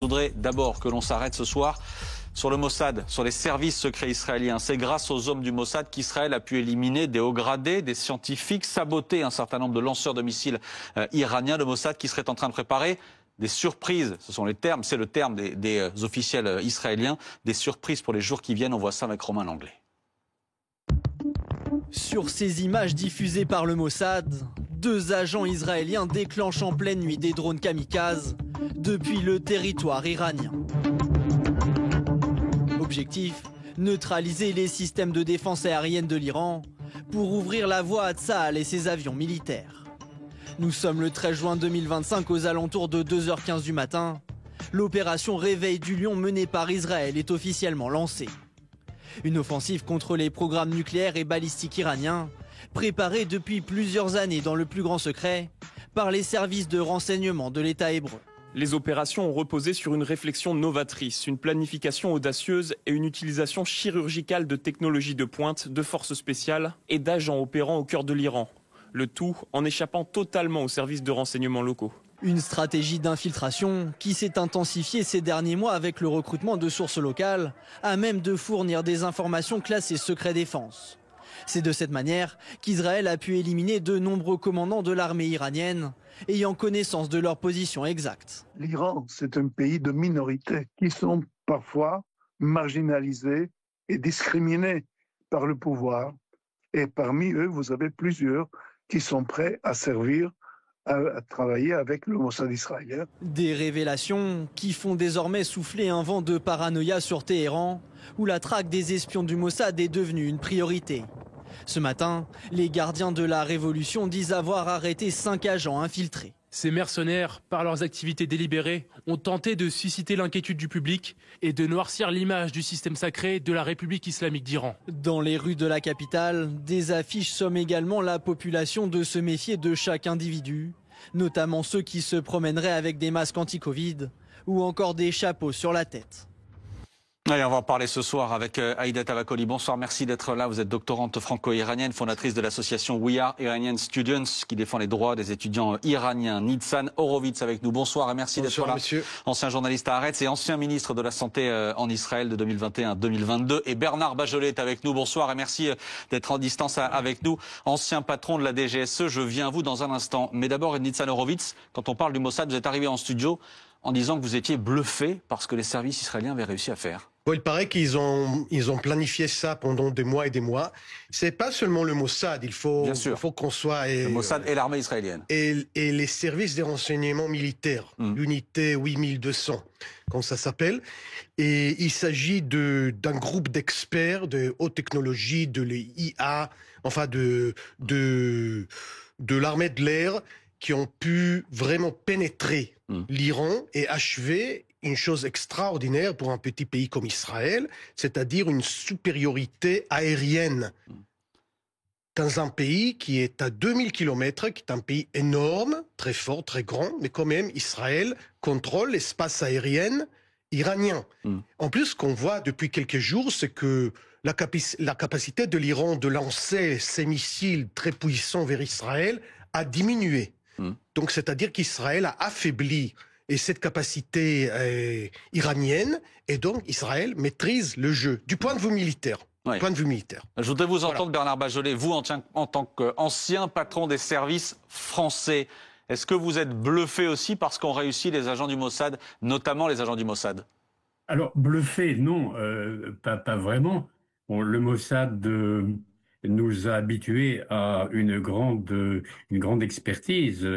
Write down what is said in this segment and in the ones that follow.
Je voudrais d'abord que l'on s'arrête ce soir sur le Mossad, sur les services secrets israéliens. C'est grâce aux hommes du Mossad qu'Israël a pu éliminer des hauts gradés, des scientifiques, saboter un certain nombre de lanceurs de missiles iraniens. Le Mossad qui serait en train de préparer des surprises, ce sont les termes, c'est le terme des officiels israéliens, des surprises pour les jours qui viennent. On voit ça avec Romain Langlais. Sur ces images diffusées par le Mossad, 2 agents israéliens déclenchent en pleine nuit des drones kamikazes depuis le territoire iranien. Objectif, neutraliser les systèmes de défense aérienne de l'Iran pour ouvrir la voie à Tsahal et ses avions militaires. Nous sommes le 13 juin 2025 aux alentours de 2h15 du matin. L'opération Réveil du Lion menée par Israël est officiellement lancée. Une offensive contre les programmes nucléaires et balistiques iraniens, préparée depuis plusieurs années dans le plus grand secret par les services de renseignement de l'État hébreu. Les opérations ont reposé sur une réflexion novatrice, une planification audacieuse et une utilisation chirurgicale de technologies de pointe, de forces spéciales et d'agents opérant au cœur de l'Iran. Le tout en échappant totalement aux services de renseignement locaux. Une stratégie d'infiltration qui s'est intensifiée ces derniers mois avec le recrutement de sources locales, à même de fournir des informations classées secret défense. C'est de cette manière qu'Israël a pu éliminer de nombreux commandants de l'armée iranienne, ayant connaissance de leur position exacte. L'Iran, c'est un pays de minorités qui sont parfois marginalisés et discriminés par le pouvoir. Et parmi eux, vous avez plusieurs qui sont prêts à servir, à travailler avec le Mossad israélien. Des révélations qui font désormais souffler un vent de paranoïa sur Téhéran, où la traque des espions du Mossad est devenue une priorité. Ce matin, les gardiens de la révolution disent avoir arrêté 5 agents infiltrés. Ces mercenaires, par leurs activités délibérées, ont tenté de susciter l'inquiétude du public et de noircir l'image du système sacré de la République islamique d'Iran. Dans les rues de la capitale, des affiches somment également la population de se méfier de chaque individu, notamment ceux qui se promèneraient avec des masques anti-Covid ou encore des chapeaux sur la tête. Allez, on va en parler ce soir avec Aïda Tavakoli. Bonsoir, merci d'être là. Vous êtes doctorante franco-iranienne, fondatrice de l'association We Are Iranian Students, qui défend les droits des étudiants iraniens. Nitzan Horowitz avec nous. Bonsoir et merci d'être là. Monsieur. Ancien journaliste à Haaretz et ancien ministre de la Santé en Israël de 2021 à 2022. Et Bernard Bajolet est avec nous. Bonsoir et merci d'être en distance avec nous. Ancien patron de la DGSE, je viens à vous dans un instant. Mais d'abord, Nitzan Horowitz, quand on parle du Mossad, vous êtes arrivé en studio en disant que vous étiez bluffé par ce que les services israéliens avaient réussi à faire. Bon, il paraît qu'ils ont planifié ça pendant des mois et des mois. C'est pas seulement le Mossad, il faut qu'on soit... le Mossad et l'armée israélienne. Et les services de renseignement militaires, l'unité 8200, comme ça s'appelle. Et il s'agit d'un groupe d'experts de haute technologie, de l'IA, enfin de l'armée de l'air, qui ont pu vraiment pénétrer l'Iran et achever une chose extraordinaire pour un petit pays comme Israël, c'est-à-dire une supériorité aérienne dans un pays qui est à 2000 km, qui est un pays énorme, très fort, très grand, mais quand même Israël contrôle l'espace aérien iranien. En plus, ce qu'on voit depuis quelques jours, c'est que la capacité de l'Iran de lancer ses missiles très puissants vers Israël a diminué. Donc, c'est-à-dire qu'Israël a affaibli et cette capacité iranienne, et donc Israël maîtrise le jeu du point de vue militaire. Oui. Point de vue militaire. Je voudrais vous entendre, Bernard Bajolet, vous en tant qu'ancien patron des services français. Est-ce que vous êtes bluffé aussi par ce qu'ont réussi les agents du Mossad, notamment les agents du Mossad? Alors, bluffé, non, pas vraiment. Bon, le Mossad nous a habitués à une grande expertise,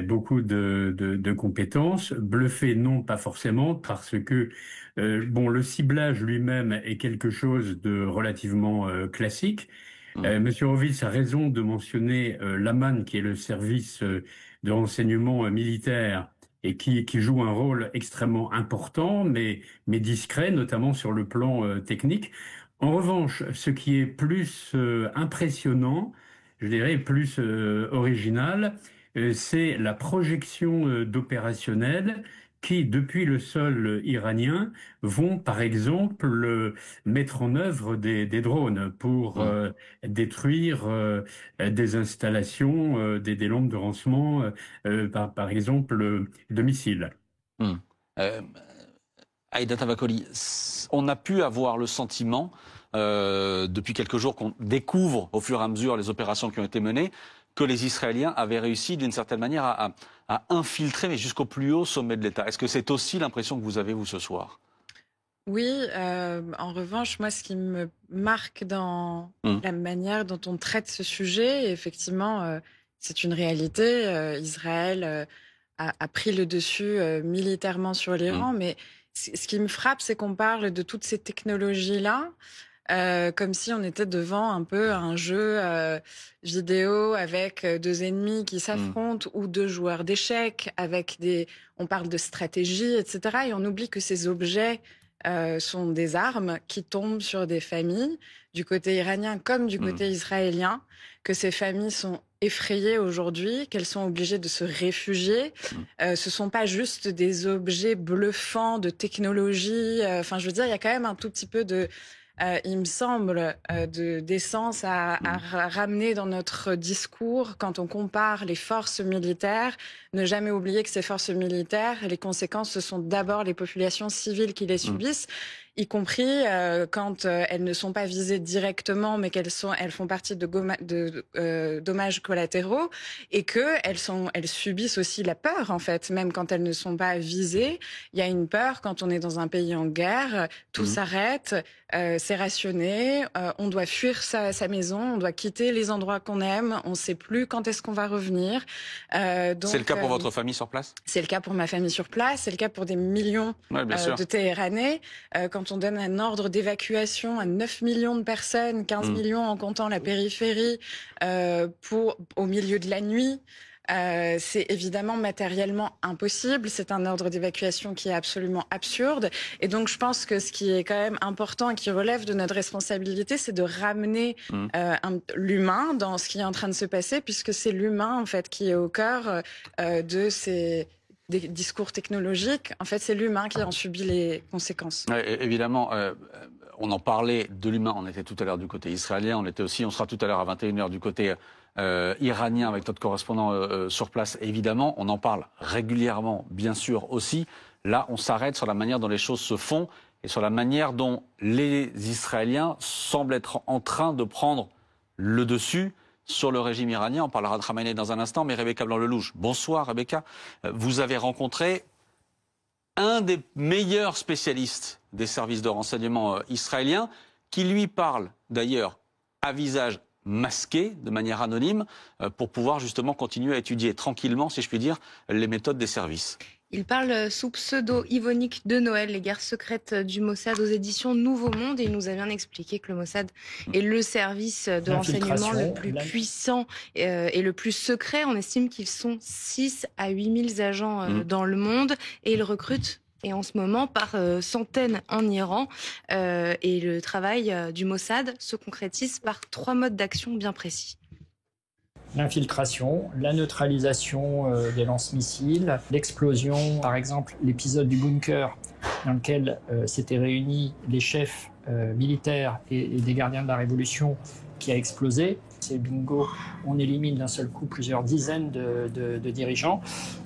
beaucoup de compétences. Bluffé, non, pas forcément, parce que le ciblage lui-même est quelque chose de relativement classique. Monsieur Horowitz a raison de mentionner l'Aman, qui est le service de renseignement militaire et qui joue un rôle extrêmement important, mais discret, notamment sur le plan technique. En revanche, ce qui est plus impressionnant, je dirais plus original, c'est la projection d'opérationnels qui, depuis le sol iranien, vont par exemple mettre en œuvre des drones pour détruire des installations, des lampes de lancement, par exemple, de missiles. Aïda Tavakoli, on a pu avoir le sentiment, depuis quelques jours, qu'on découvre au fur et à mesure les opérations qui ont été menées, que les Israéliens avaient réussi d'une certaine manière à infiltrer, mais jusqu'au plus haut sommet de l'État. Est-ce que c'est aussi l'impression que vous avez, vous, ce soir? Oui, en revanche, moi, ce qui me marque dans la manière dont on traite ce sujet, effectivement, c'est une réalité. Israël a pris le dessus militairement sur l'Iran, mais ce qui me frappe, c'est qu'on parle de toutes ces technologies-là comme si on était devant un peu un jeu vidéo avec deux ennemis qui s'affrontent ou deux joueurs d'échecs avec on parle de stratégie, etc. Et on oublie que ces objets sont des armes qui tombent sur des familles, du côté iranien comme du côté israélien, que ces familles sont effrayées aujourd'hui, qu'elles sont obligées de se réfugier. Ce sont pas juste des objets bluffants de technologie. Enfin, je veux dire, il y a quand même un tout petit peu de... il me semble, d'essence à ramener dans notre discours quand on compare les forces militaires. Ne jamais oublier que ces forces militaires, les conséquences, ce sont d'abord les populations civiles qui les subissent, y compris quand elles ne sont pas visées directement, mais elles font partie de dommages collatéraux, et elles subissent aussi la peur, en fait, même quand elles ne sont pas visées. Il y a une peur quand on est dans un pays en guerre, tout s'arrête, c'est rationné, on doit fuir sa maison, on doit quitter les endroits qu'on aime, on ne sait plus quand est-ce qu'on va revenir. C'est le cas pour votre famille sur place? C'est le cas pour ma famille sur place, c'est le cas pour des millions de Téhéranais. Quand on donne un ordre d'évacuation à 9 millions de personnes, 15 millions en comptant la périphérie, au milieu de la nuit, c'est évidemment matériellement impossible. C'est un ordre d'évacuation qui est absolument absurde. Et donc, je pense que ce qui est quand même important et qui relève de notre responsabilité, c'est de ramener l'humain dans ce qui est en train de se passer, puisque c'est l'humain, en fait, qui est au cœur de des discours technologiques. En fait, c'est l'humain qui en subit les conséquences. Évidemment, on en parlait de l'humain. On était tout à l'heure du côté israélien. On sera tout à l'heure à 21h du côté iranien avec notre correspondant sur place. Évidemment, on en parle régulièrement, bien sûr aussi. Là, on s'arrête sur la manière dont les choses se font et sur la manière dont les Israéliens semblent être en train de prendre le dessus sur le régime iranien. On parlera de Khamenei dans un instant, mais Rebecca Blanc-Lelouch. Bonsoir Rebecca. Vous avez rencontré un des meilleurs spécialistes des services de renseignement israéliens, qui lui parle d'ailleurs à visage masqué, de manière anonyme, pour pouvoir justement continuer à étudier tranquillement, si je puis dire, les méthodes des services. Il parle sous pseudo Yvonique de Noël, les guerres secrètes du Mossad aux éditions Nouveau Monde, et il nous a bien expliqué que le Mossad est le service de renseignement le plus puissant et le plus secret. On estime qu'ils sont 6 à 8 000 agents dans le monde, et ils recrutent et en ce moment par centaines en Iran. Et le travail du Mossad se concrétise par 3 modes d'action bien précis. L'infiltration, la neutralisation des lance-missiles, l'explosion, par exemple l'épisode du bunker dans lequel s'étaient réunis les chefs militaires et des gardiens de la Révolution qui a explosé. C'est bingo, on élimine d'un seul coup plusieurs dizaines de dirigeants.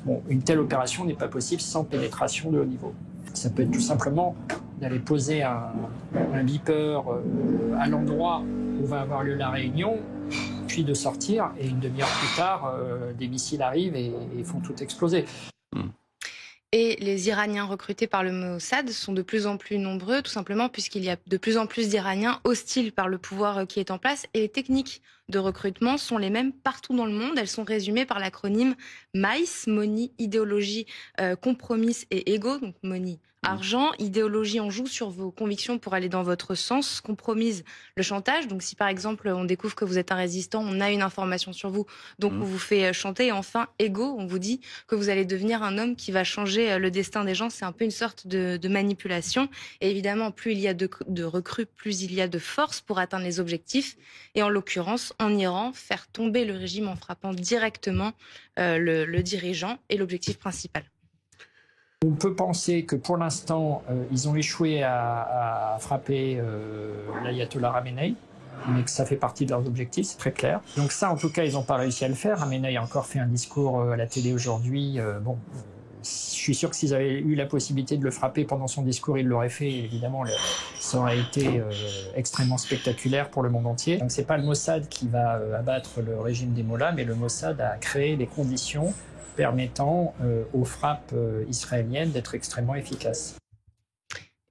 Bon, une telle opération n'est pas possible sans pénétration de haut niveau. Ça peut être tout simplement d'aller poser un beeper à l'endroit où va avoir lieu la réunion, puis de sortir, et une demi-heure plus tard, des missiles arrivent et font tout exploser. Et les Iraniens recrutés par le Mossad sont de plus en plus nombreux, tout simplement puisqu'il y a de plus en plus d'Iraniens hostiles par le pouvoir qui est en place. Et les techniques de recrutement sont les mêmes partout dans le monde. Elles sont résumées par l'acronyme MICE, Money, Idéologie, Compromise et Ego. Donc Money, argent. Idéologie, on joue sur vos convictions pour aller dans votre sens. Compromise, le chantage. Donc si par exemple on découvre que vous êtes un résistant, on a une information sur vous, donc on vous fait chanter. Et enfin, Ego, on vous dit que vous allez devenir un homme qui va changer le destin des gens. C'est un peu une sorte de manipulation. Et évidemment, plus il y a de recrues, plus il y a de force pour atteindre les objectifs. Et en l'occurrence, en Iran, faire tomber le régime en frappant directement le dirigeant est l'objectif principal. On peut penser que pour l'instant, ils ont échoué à frapper l'ayatollah Khamenei, mais que ça fait partie de leurs objectifs, c'est très clair. Donc ça, en tout cas, ils n'ont pas réussi à le faire. Khamenei a encore fait un discours à la télé aujourd'hui. je suis sûr que s'ils avaient eu la possibilité de le frapper pendant son discours, ils l'auraient fait. Évidemment, ça aurait été extrêmement spectaculaire pour le monde entier. Donc c'est pas le Mossad qui va abattre le régime des Mollahs, mais le Mossad a créé les conditions permettant aux frappes israéliennes d'être extrêmement efficaces.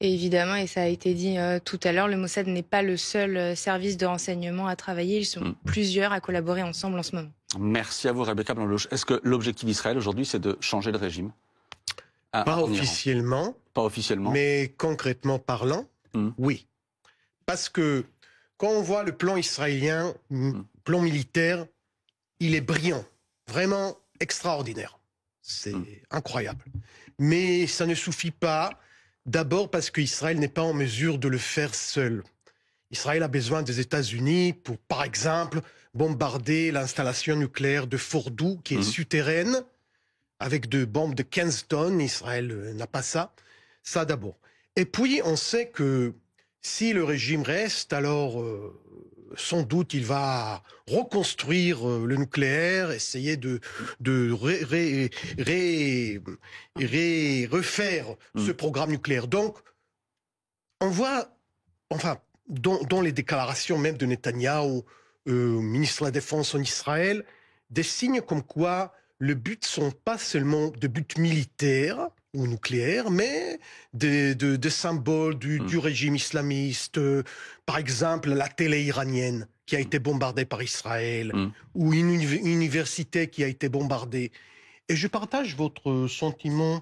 Et évidemment, et ça a été dit tout à l'heure, le Mossad n'est pas le seul service de renseignement à travailler. Ils sont plusieurs à collaborer ensemble en ce moment. Merci à vous, Rebecca Blanc-Loge. Est-ce que l'objectif d'Israël aujourd'hui, c'est de changer de régime? Pas officiellement. Pas officiellement. Mais concrètement parlant, oui. Parce que quand on voit le plan israélien, plan militaire, il est brillant. Vraiment extraordinaire. C'est incroyable. Mais ça ne suffit pas. D'abord parce qu'Israël n'est pas en mesure de le faire seul. Israël a besoin des États-Unis pour, par exemple, bombarder l'installation nucléaire de Fordow, qui est souterraine, avec des bombes de 15 tonnes. Israël n'a pas ça. Ça d'abord. Et puis, on sait que si le régime reste, alors sans doute il va reconstruire le nucléaire, essayer de refaire ce programme nucléaire. Donc, on voit, enfin, dans les déclarations même de Netanyahou, ministre de la Défense en Israël, des signes comme quoi le but ne sont pas seulement de buts militaires ou nucléaires, mais de symboles du régime islamiste. Par exemple, la télé iranienne qui a été bombardée par Israël, ou une université qui a été bombardée. Et je partage votre sentiment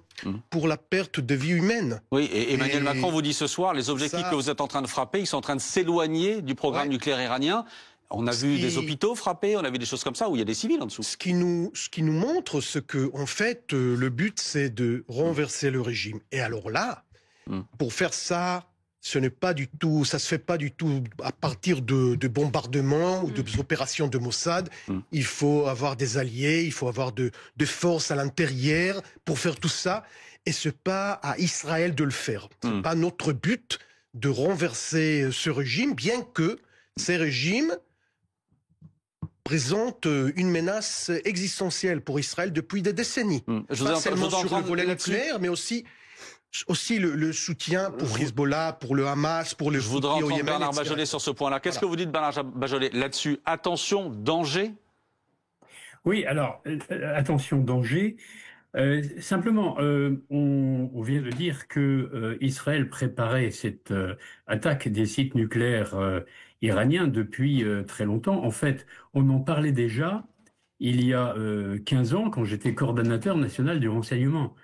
pour la perte de vie humaine. Oui, et Emmanuel Macron vous dit ce soir, les objectifs que vous êtes en train de frapper, ils sont en train de s'éloigner du programme nucléaire iranien. On a vu des hôpitaux frappés, on a vu des choses comme ça où il y a des civils en dessous. Ce qui nous montre ce que, en fait, le but, c'est de renverser le régime. Et alors là, pour faire ça, ça se fait pas du tout à partir de bombardements ou d'opérations de Mossad. Il faut avoir des alliés, il faut avoir de forces à l'intérieur pour faire tout ça. Et c'est pas à Israël de le faire. C'est pas notre but de renverser ce régime, bien que ces régimes présente une menace existentielle pour Israël depuis des décennies. Pas seulement sur le volet nucléaire, mais aussi le soutien pour Hezbollah, pour le Hamas, pour le Je voudrais entendre Bernard Bajolet sur ce point-là. Qu'est-ce que vous dites, Bernard Bajolet, là-dessus? Attention, danger? Oui, alors, attention, danger. Simplement, on vient de dire que Israël préparait cette attaque des sites nucléaires iraniens depuis très longtemps. En fait, on en parlait déjà il y a 15 ans quand j'étais coordonnateur national du renseignement.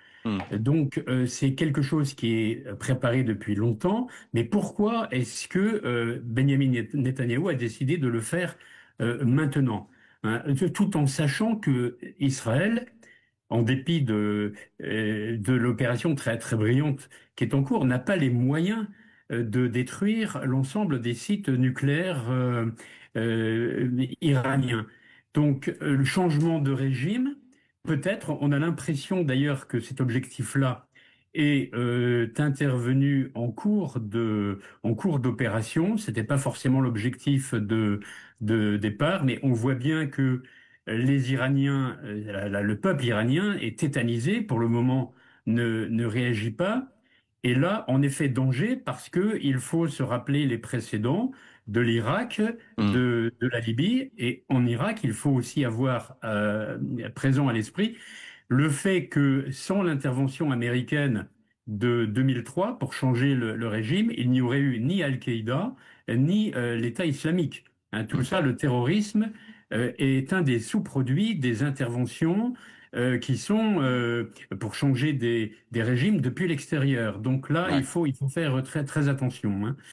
Donc, c'est quelque chose qui est préparé depuis longtemps. Mais pourquoi est-ce que Benjamin Netanyahou a décidé de le faire maintenant, hein, tout en sachant que Israël, en dépit de l'opération très, très brillante qui est en cours, n'a pas les moyens de détruire l'ensemble des sites nucléaires iraniens. Donc, le changement de régime, peut-être, on a l'impression d'ailleurs que cet objectif-là est intervenu en cours d'opération. C'était pas forcément l'objectif de départ, mais on voit bien que les Iraniens, le peuple iranien est tétanisé, pour le moment ne réagit pas. Et là, en effet, danger, parce qu'il faut se rappeler les précédents de l'Irak, de la Libye. Et en Irak, il faut aussi avoir présent à l'esprit le fait que sans l'intervention américaine de 2003 pour changer le régime, il n'y aurait eu ni Al-Qaïda, ni l'État islamique. Hein, tout ça, le terrorisme est un des sous-produits des interventions qui sont pour changer des régimes depuis l'extérieur. Donc là, il faut faire très, très attention. Hein.